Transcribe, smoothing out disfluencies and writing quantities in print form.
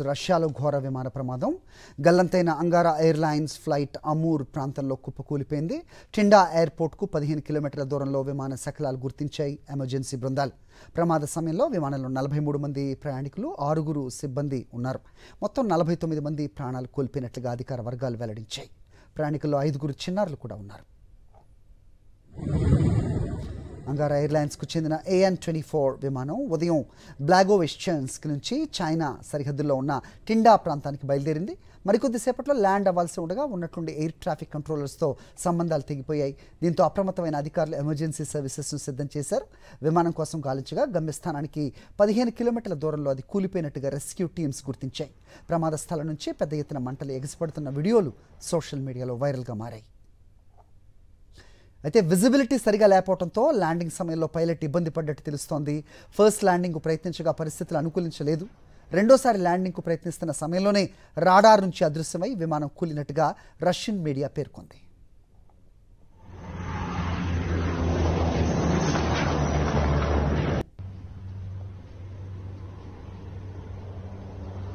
రష్యాలో ఘోర విమాన ప్రమాదం. గల్లంతైన అంగారా ఎయిర్లైన్స్ ఫ్లైట్ అమూర్ ప్రాంతంలో కుప్పకూలిపోయింది. టిండా ఎయిర్పోర్ట్కు 15 కిలోమీటర్ల దూరంలో విమాన శకలాలు గుర్తించాయి ఎమర్జెన్సీ బృందాలు. ప్రమాద సమయంలో విమానంలో 43 మంది ప్రయాణికులు, 6 సిబ్బంది ఉన్నారు. మొత్తం 49 మంది ప్రాణాలు కోల్పోయినట్లుగా అధికార వర్గాలు వెల్లడించాయి. ప్రయాణికుల్లో 5 చిన్నారులు కూడా ఉన్నారు. అంగారా ఎయిర్లైన్స్కు చెందిన AN-24 విమానం ఉదయం బ్లాగోవెస్చన్స్క్ నుంచి చైనా సరిహద్దుల్లో ఉన్న టిండా ప్రాంతానికి బయలుదేరింది. మరికొద్దిసేపట్లో ల్యాండ్ అవ్వాల్సి ఉండగా ఉన్నట్లుండి ఎయిర్ ట్రాఫిక్ కంట్రోలర్స్తో సంబంధాలు తెగిపోయాయి. దీంతో అప్రమత్తమైన అధికారులు ఎమర్జెన్సీ సర్వీసెస్ను సిద్ధం చేశారు. విమానం కోసం గాలించగా గమ్యస్థానానికి 15 కిలోమీటర్ల దూరంలో అది కూలిపోయినట్టుగా రెస్క్యూ టీమ్స్ గుర్తించాయి. ప్రమాద స్థలం నుంచి పెద్ద ఎత్తున మంటలు ఎగిసిపడుతున్న వీడియోలు సోషల్ మీడియాలో వైరల్గా మారాయి. అయితే విజిబిలిటీ సరిగా లేకపోవడంతో ల్యాండింగ్ సమయంలో పైలట్ ఇబ్బంది పడ్డట్టు తెలుస్తోంది. ఫస్ట్ ల్యాండింగ్కు ప్రయత్నించగా పరిస్థితులు అనుకూలించలేదు. రెండోసారి ల్యాండింగ్కు ప్రయత్నిస్తున్న సమయంలోనే రాడార్ నుంచి అదృశ్యమై విమానం కూలినట్టుగా రష్యన్ మీడియా పేర్కొంది.